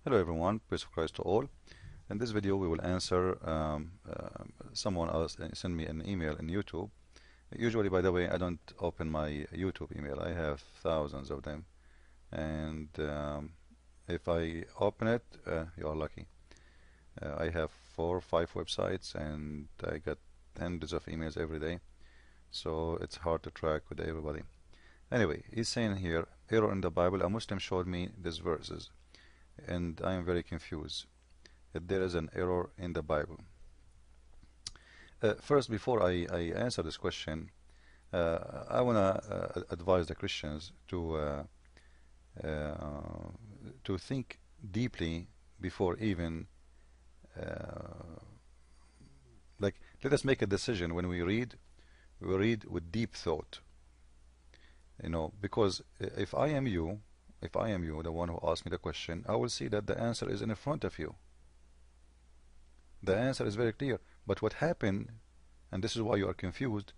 Hello everyone, peace of Christ to all. In this video we will answer someone else send me an email in YouTube. Usually, by the way, I don't open my YouTube email. I have thousands of them, and if I open it, you are lucky. I have 4 or 5 websites and I get hundreds of emails every day, so it's hard to track with everybody. Anyway, he's saying here, error in the Bible. A Muslim showed me these verses and I am very confused that there is an error in the Bible. First, before I answer this question, I want to advise the Christians to think deeply before even let us make a decision. When we read with deep thought, because if I am you, the one who asked me the question, I will see that the answer is in front of you. The answer is very clear. But what happened, and this is why you are confused,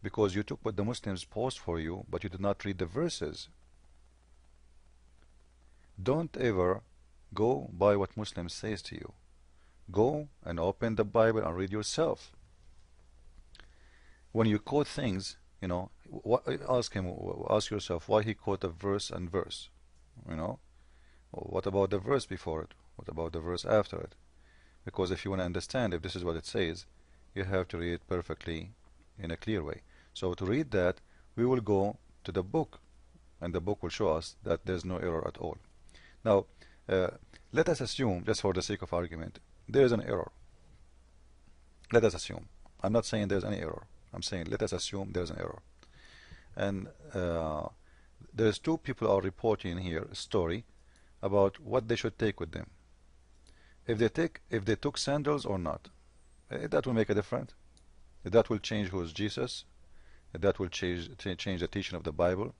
because you took what the Muslims post for you, but you did not read the verses. Don't ever go by what Muslims says to you. Go and open the Bible and read yourself. When you quote things, ask yourself why he quote a verse and verse. What about the verse before it? What about the verse after it? Because if you want to understand if this is what it says, you have to read it perfectly in a clear way. So to read that, we will go to the book, and the book will show us that there's no error at all. Now, let us assume, just for the sake of argument, there is an error. Let us assume. I'm not saying there's any error. I'm saying let us assume there's an error. And there's 2 people are reporting here a story about what they should take with them. If they took sandals or not, that will make a difference. That will change who is Jesus. That will change the teaching of the Bible.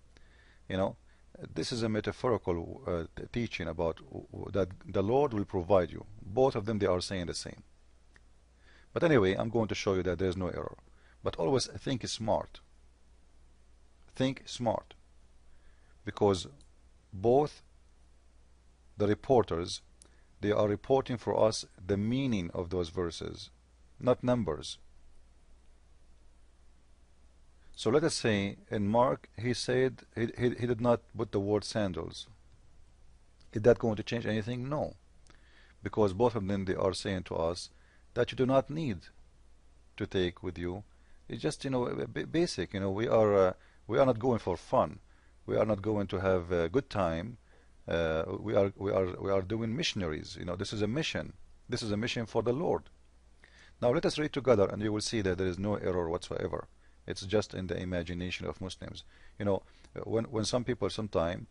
This is a metaphorical teaching about that the Lord will provide you. Both of them, they are saying the same. But anyway, I'm going to show you that there's no error. But always think smart. Think smart. Because both the reporters, they are reporting for us the meaning of those verses, not numbers. So let us say in Mark, he said he did not put the word sandals. Is that going to change anything? No. Because both of them, they are saying to us that you do not need to take with you. It's just, basic. We are not going for fun. We are not going to have a good time. We are doing missionaries. This is a mission. This is a mission for the Lord. Now let us read together, and you will see that there is no error whatsoever. It's just in the imagination of Muslims. When some people sometimes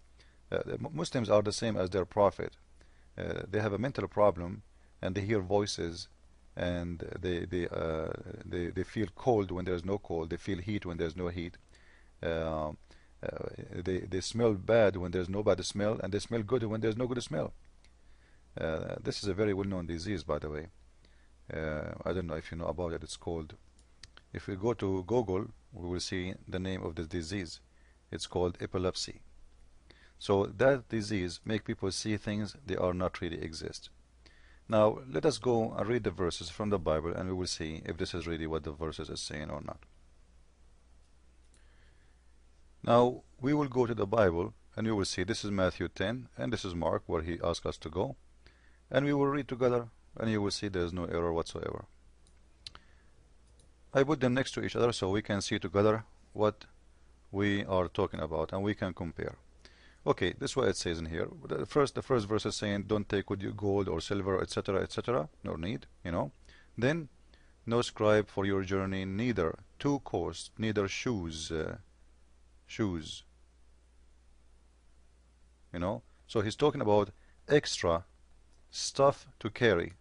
Muslims are the same as their prophet. They have a mental problem, and they hear voices, and they feel cold when there's no cold. They feel heat when there's no heat. They smell bad when there's no bad smell, and they smell good when there's no good smell. This is a very well-known disease, by the way. I don't know if you know about it. It's called, if we go to Google, we will see the name of this disease. It's called epilepsy. So that disease makes people see things they are not really exist. Now let us go and read the verses from the Bible, and we will see if this is really what the verses is saying or not. Now we will go to the Bible, and you will see this is Matthew 10 and this is Mark, where he asked us to go, and we will read together, and you will see there is no error whatsoever. I put them next to each other so we can see together what we are talking about, and we can compare. Okay, this is what it says in here. The first verse is saying, don't take with you gold or silver, etc., etc. No need, Then, no scribe for your journey, neither 2 coats, neither shoes. So he's talking about extra stuff to carry.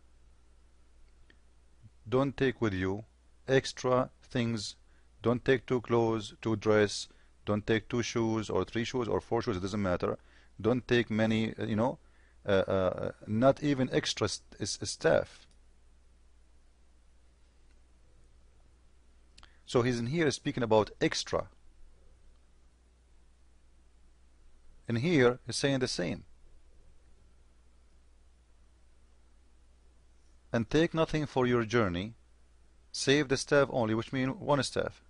Don't take with you extra things. Don't take 2 clothes, 2 dress. Don't take 2 shoes or 3 shoes or 4 shoes. It doesn't matter. Don't take many, not even extra stuff. So he's in here speaking about extra. And here he's saying the same. and take nothing for your journey, save the staff only, which means one staff.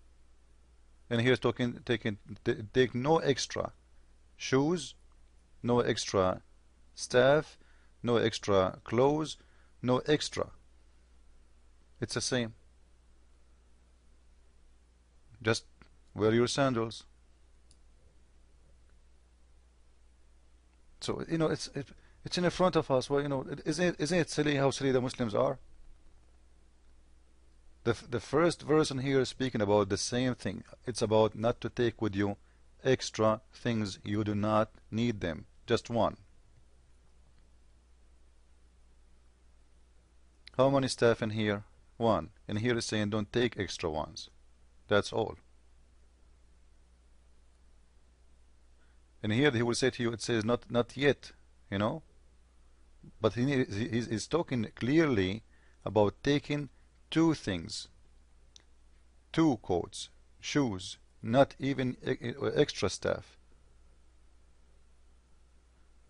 And here's take no extra shoes, no extra staff, no extra clothes, no extra. It's the same. Just wear your sandals. So it's in front of us. Well, isn't it silly how silly the Muslims are? The first verse in here is speaking about the same thing. It's about not to take with you extra things. You do not need them. Just one. How many staff in here? One. And here is saying don't take extra ones. That's all. And here he will say to you, it says not yet, but he's talking clearly about taking two things, two coats, shoes, not even extra stuff.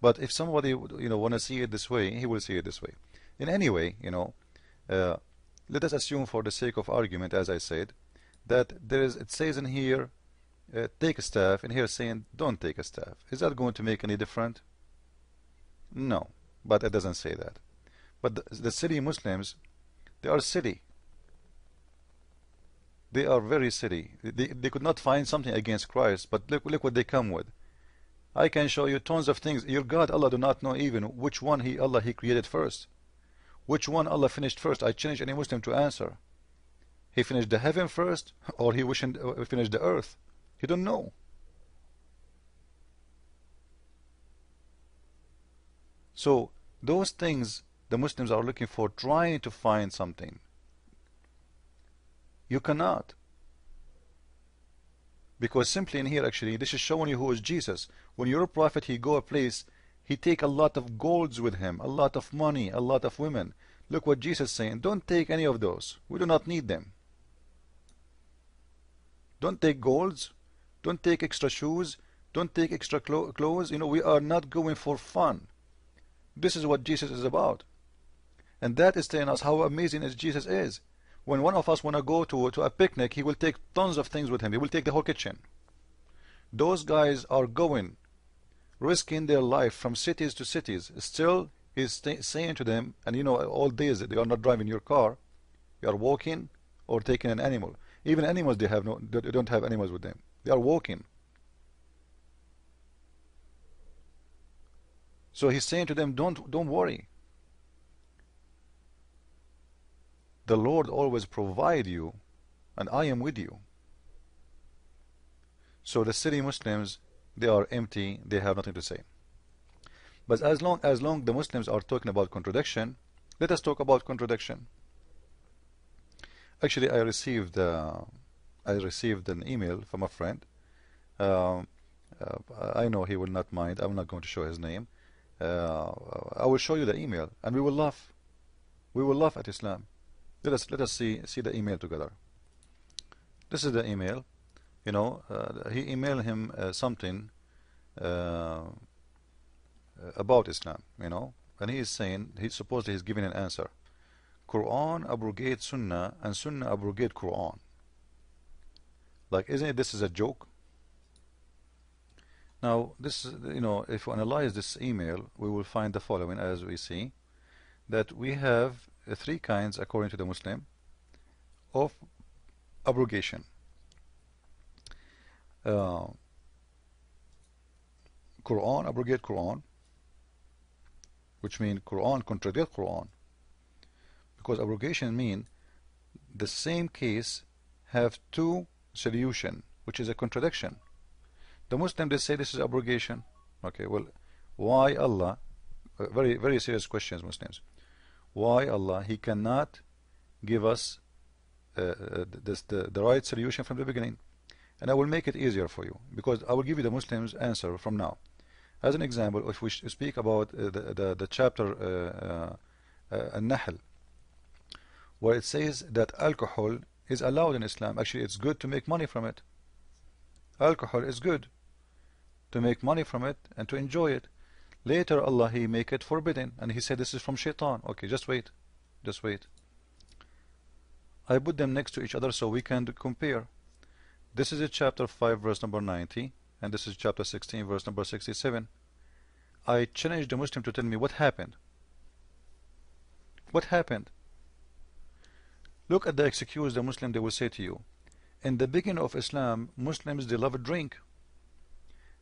But if somebody want to see it this way, he will see it this way. In any way, let us assume for the sake of argument, as I said, that it says in here take a staff, and here saying don't take a staff. Is that going to make any difference? No, but it doesn't say that. But the silly Muslims, they are silly. They are very silly. They could not find something against Christ, but look what they come with. I can show you tons of things. Your God Allah do not know even which one Allah He created first. Which one Allah finished first? I challenge any Muslim to answer. He finished the heaven first, or he finished the earth? You don't know. So those things the Muslims are looking for, trying to find something. You cannot. Because simply in here actually, this is showing you who is Jesus. When your prophet, he go a place, he take a lot of golds with him, a lot of money, a lot of women. Look what Jesus is saying. Don't take any of those. We do not need them. Don't take golds. Don't take extra shoes. Don't take extra clothes. We are not going for fun. This is what Jesus is about. And that is telling us how amazing Jesus is. When one of us want to go to a picnic, he will take tons of things with him. He will take the whole kitchen. Those guys are going, risking their life from cities to cities. Still, he's saying to them, and all days they are not driving your car. You are walking or taking an animal. Even animals, they don't have animals with them. They are walking. So he's saying to them, don't worry. The Lord always provide you, and I am with you. So the silly Muslims, they are empty, they have nothing to say. But as long the Muslims are talking about contradiction, let us talk about contradiction. Actually, I received an email from a friend. I know he will not mind. I'm not going to show his name. I will show you the email, and we will laugh. We will laugh at Islam. Let us see the email together. This is the email. He emailed him something about Islam. And he is saying supposedly he's giving an answer. Quran abrogate Sunnah, and Sunnah abrogate Quran. Like, isn't this is a joke? Now, this if we analyze this email, we will find the following, as we see, that we have three kinds, according to the Muslim, of abrogation. Quran abrogate Quran, which means Quran contradict Quran, because abrogation mean the same case have two solution, which is a contradiction. The Muslim, they say this is abrogation. Okay, well, why Allah? Very, very serious questions, Muslims. Why Allah, He cannot give us the right solution from the beginning? And I will make it easier for you, because I will give you the Muslims answer from now. As an example, if we speak about the chapter An-Nahl, where it says that alcohol is allowed in Islam. Actually, it's good to make money from it. Alcohol is good to make money from it and to enjoy it. Later Allah, He make it forbidden, and He said this is from shaitan. Okay, just wait. Just wait. I put them next to each other so we can compare. This is a chapter 5 verse number 90, and this is chapter 16 verse number 67. I challenge the Muslim to tell me what happened. What happened? Look at the excuse the Muslim, they will say to you. In the beginning of Islam, Muslims, they love drink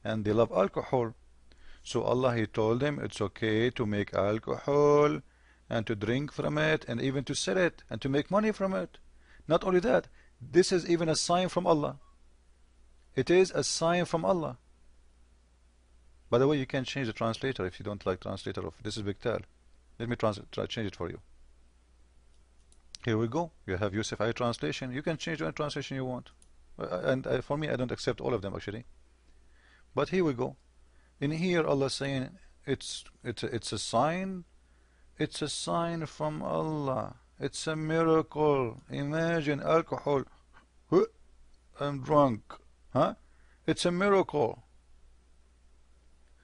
and they love alcohol. So Allah, He told them it's okay to make alcohol and to drink from it and even to sell it and to make money from it. Not only that, this is even a sign from Allah. It is a sign from Allah. By the way, you can change the translator if you don't like translator of this is Bigtal. Let me change it for you. Here we go. You have Yusuf I translation. You can change any translation you want. And for me, I don't accept all of them actually. But here we go. In here, Allah is saying it's a sign. It's a sign from Allah. It's a miracle. Imagine alcohol. I'm drunk. Huh? It's a miracle.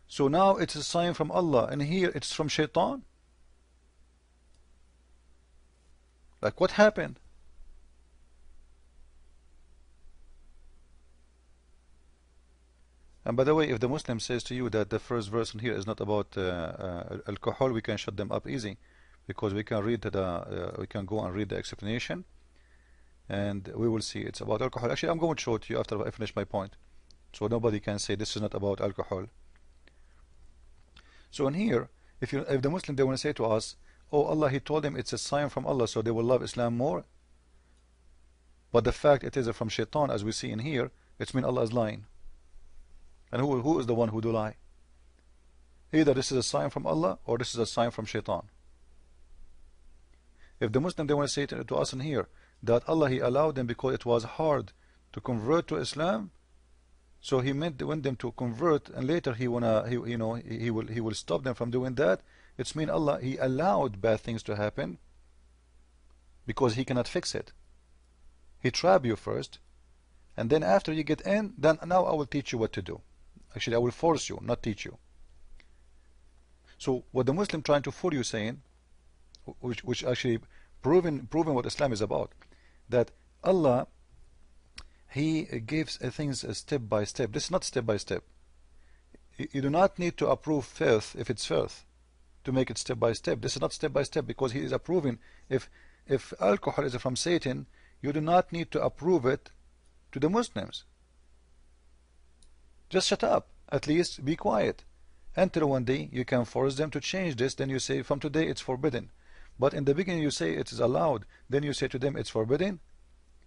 So now it's a sign from Allah, and here it's from Shaitan. Like what happened? And by the way, if the Muslim says to you that the first verse in here is not about alcohol, we can shut them up easy, because we can read we can go and read the explanation, and we will see it's about alcohol. Actually, I'm going to show it to you after I finish my point, so nobody can say this is not about alcohol. So in here, if the Muslim, they want to say to us, oh, Allah, He told them it's a sign from Allah, so they will love Islam more. But the fact it is from Shaitan, as we see in here, it means Allah is lying. And who is the one who do lie? Either this is a sign from Allah or this is a sign from Shaitan. If the Muslim, they want to say to us in here that Allah, He allowed them because it was hard to convert to Islam, so He want them to convert, and later He will stop them from doing that. It's mean Allah, He allowed bad things to happen because He cannot fix it. He trap you first, and then after you get in, then now I will teach you what to do. Actually, I will force you, not teach you. So what the Muslim trying to fool you saying, which actually proving what Islam is about, that Allah, He gives things step by step. This is not step by step. You do not need to approve filth if it's filth to make it step by step. This is not step by step, because He is approving. If alcohol is from Satan, you do not need to approve it to the Muslims. Just shut up. At least be quiet. Until one day you can force them to change this. Then you say from today it's forbidden. But in the beginning you say it is allowed. Then you say to them it's forbidden.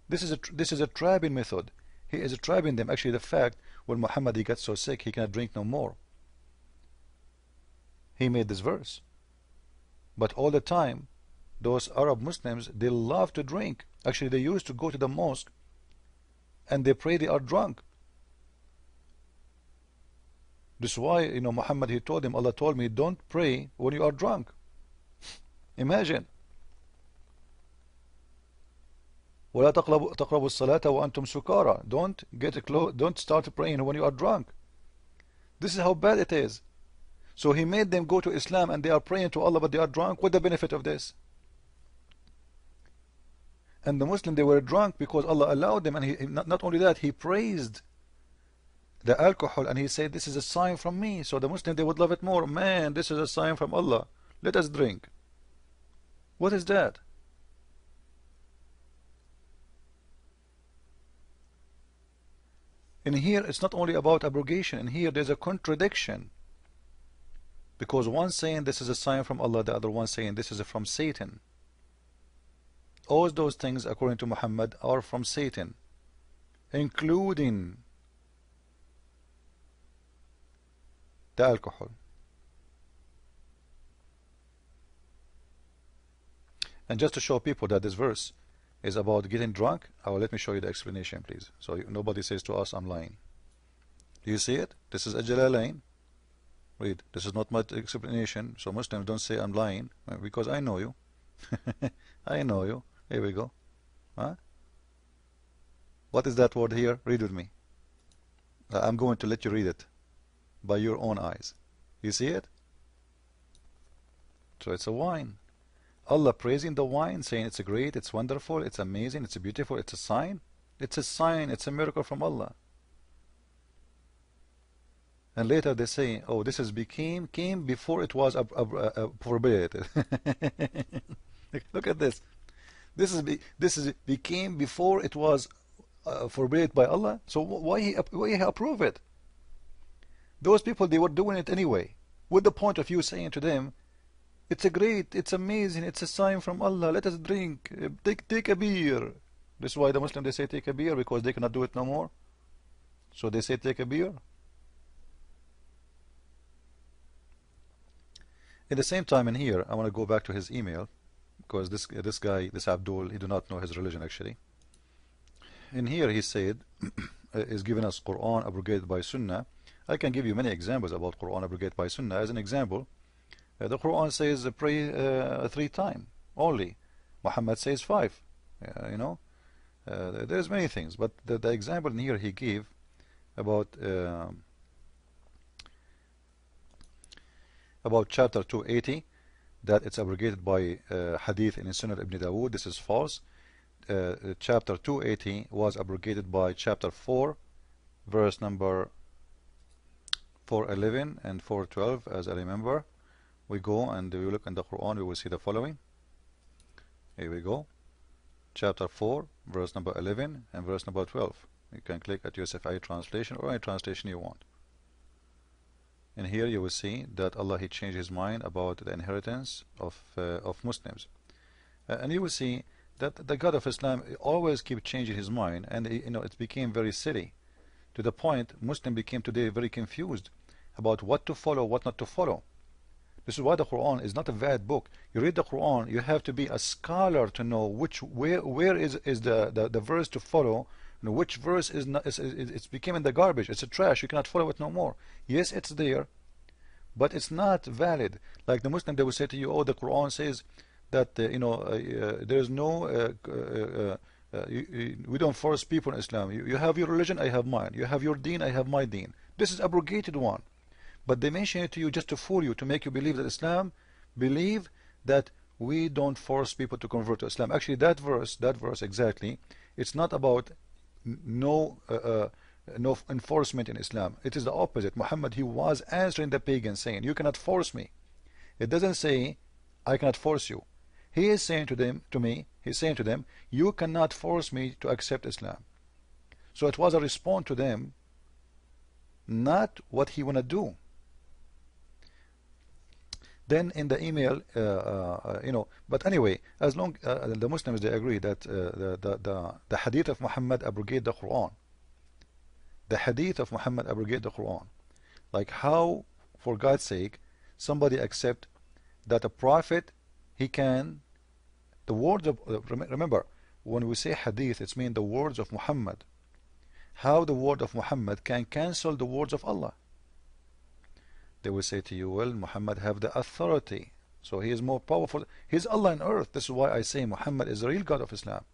This is a trapping method. He is trapping them. Actually, the fact when Muhammad, he got so sick he cannot drink no more, he made this verse. But all the time, those Arab Muslims, they love to drink. Actually, they used to go to the mosque and they pray they are drunk. This is why, Muhammad, he told him, Allah told me, don't pray when you are drunk. Imagine. وَلَا تَقْرَبُوا الصَّلَاةَ وَأَنْتُمْ سُكَارَى. Don't start praying when you are drunk. This is how bad it is. So He made them go to Islam and they are praying to Allah, but they are drunk. What's the benefit of this? And the Muslim, they were drunk because Allah allowed them, and He not only that, He praised the alcohol, and He said this is a sign from me. So the Muslim, they would love it more. Man, this is a sign from Allah. Let us drink. What is that? In here, it's not only about abrogation. In here, there's a contradiction. Because one saying this is a sign from Allah, the other one saying this is from Satan. All those things, according to Muhammad, are from Satan, including the alcohol. And just to show people that this verse is about getting drunk, let me show you the explanation, please, so nobody says to us I'm lying. Do you see it? This is Al-Jalalain. Read. This is not my explanation, so Muslims don't say I'm lying, because I know you. I know you. Here we go. Huh? What is that word here? Read with me. I'm going to let you read it by your own eyes. You see it? So it's a wine. Allah praising the wine, saying it's great, it's wonderful, it's amazing, it's beautiful, it's a sign. It's a sign, it's a miracle from Allah. And later they say, oh, this is came before it was prohibited. Look at this. This is became before it was forbidden by Allah. So why he approve it? Those people, they were doing it anyway. With the point of you saying to them, it's a great, it's amazing, it's a sign from Allah. Let us drink. Take a beer. This is why the Muslims, they say take a beer, because they cannot do it no more. So they say take a beer. At the same time, in here, I want to go back to his email, because this guy, this Abdul, he do not know his religion actually. In here he said, is giving us Quran abrogated by Sunnah. I can give you many examples about Quran abrogated by Sunnah. As an example, the Quran says pray 3 times only. Muhammad says 5. You know, there's many things, but the example in here he gave about chapter 280, that it's abrogated by hadith in Sunan Ibn Dawood. This is false. Chapter 280 was abrogated by chapter 4, verse number 411 and 412, as I remember. We go and we look in the Quran, we will see the following. Here we go. Chapter 4, verse number 11 and verse number 12. You can click at USFI translation or any translation you want. And here you will see that Allah, he changed his mind about the inheritance of Muslims. And you will see that the God of Islam always keep changing his mind, and it became very silly, to the point Muslim became today very confused about what to follow, what not to follow. This is why the Quran is not a bad book. You read the Quran, you have to be a scholar to know where is the verse to follow, and which verse is not. It's became in the garbage. It's a trash. You cannot follow it no more. Yes, it's there, but it's not valid. Like the Muslim, they will say to you, oh, the Quran says that there is no we don't force people in Islam. You have your religion, I have mine. You have your deen, I have my deen. This is abrogated one. But they mention it to you just to fool you, to make you believe that Islam believe that we don't force people to convert to Islam. Actually, that verse exactly, it's not about no enforcement in Islam. It is the opposite. Muhammad, he was answering the pagans, saying, you cannot force me. It doesn't say, I cannot force you. He is saying to them, he's saying to them, you cannot force me to accept Islam. So it was a response to them, not what he wanna do. Then in the email, but anyway, as long the Muslims, they agree that the hadith of Muhammad abrogate the Quran. The hadith of Muhammad abrogate the Quran. Like how, for God's sake, somebody accept that a prophet, he can, the words of, remember, when we say hadith, it's mean the words of Muhammad. How the word of Muhammad can cancel the words of Allah? They will say to you, well, Muhammad have the authority, so he is more powerful. He's Allah on earth. This is why I say Muhammad is the real God of Islam.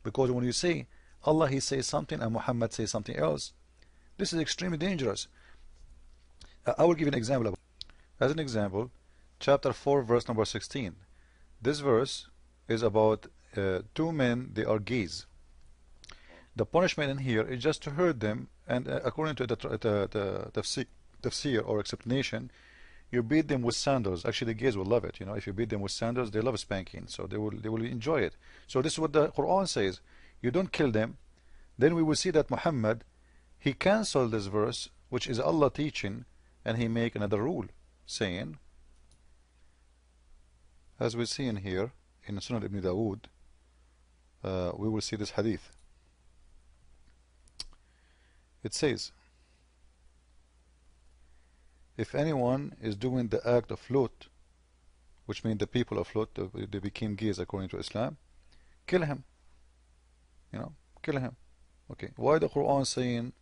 Because when you say Allah, he says something and Muhammad says something else, this is extremely dangerous. I will give you an example. As an example, chapter 4, verse number 16. This verse is about 2 men, they are gays. The punishment in here is just to hurt them, and according to the tafsir or explanation, you beat them with sandals. Actually, the gays will love it. If you beat them with sandals, they love spanking, so they will enjoy it. So this is what the Quran says. You don't kill them. Then we will see that Muhammad, he canceled this verse, which is Allah teaching, and he make another rule, saying, as we see in here in Sunan Ibn Dawood, we will see this hadith. It says, if anyone is doing the act of Lut, which means the people of Lut, they became gays according to Islam, kill him. Kill him. Okay. Why the Quran saying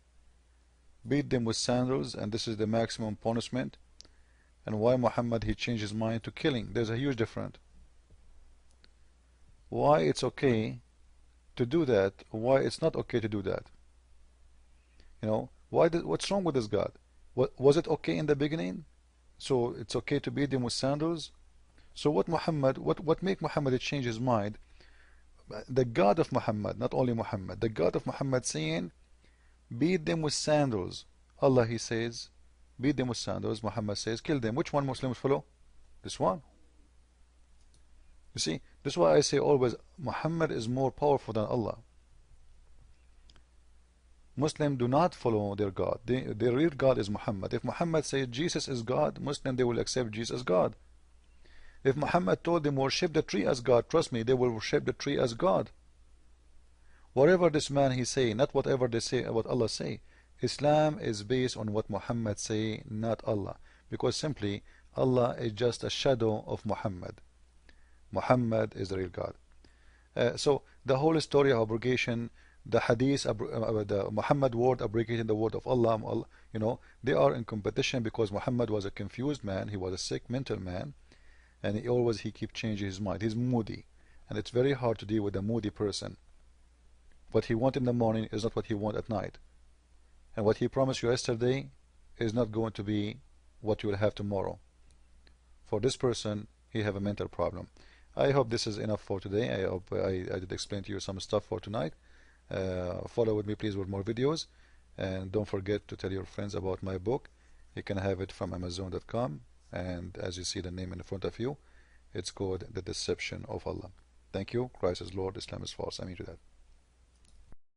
beat them with sandals and this is the maximum punishment? And why Muhammad, he changed his mind to killing? There's a huge difference. Why it's okay to do that? Why it's not okay to do that? What's wrong with this God? Was it okay in the beginning? So it's okay to beat them with sandals? So what make Muhammad change his mind? The God of Muhammad, not only Muhammad, the God of Muhammad saying, beat them with sandals. Allah, he says, beat them with sandals. Muhammad says, kill them. Which one Muslims follow? This one. You see, this is why I say always, Muhammad is more powerful than Allah. Muslims do not follow their God. Their real God is Muhammad. If Muhammad says Jesus is God, Muslims, they will accept Jesus as God. If Muhammad told them worship the tree as God, trust me, they will worship the tree as God. Whatever this man he say, not whatever they say, what Allah say. Islam is based on what Muhammad say, not Allah. Because simply, Allah is just a shadow of Muhammad. Muhammad is the real God. So the whole story of abrogation, the hadith, the Muhammad word abrogating the word of Allah, you know, they are in competition because Muhammad was a confused man, he was a sick mental man, and he keep changing his mind. He's moody, and it's very hard to deal with a moody person. What he want in the morning is not what he want at night, and what he promised you yesterday is not going to be what you will have tomorrow. For this person, he have a mental problem. I hope this is enough for today. I hope I did explain to you some stuff for tonight. Follow with me please with more videos, and don't forget to tell your friends about my book. You can have it from Amazon.com, and as you see the name in front of you, it's called The Deception of Allah. Thank you. Christ is Lord, Islam is false. I'm into that.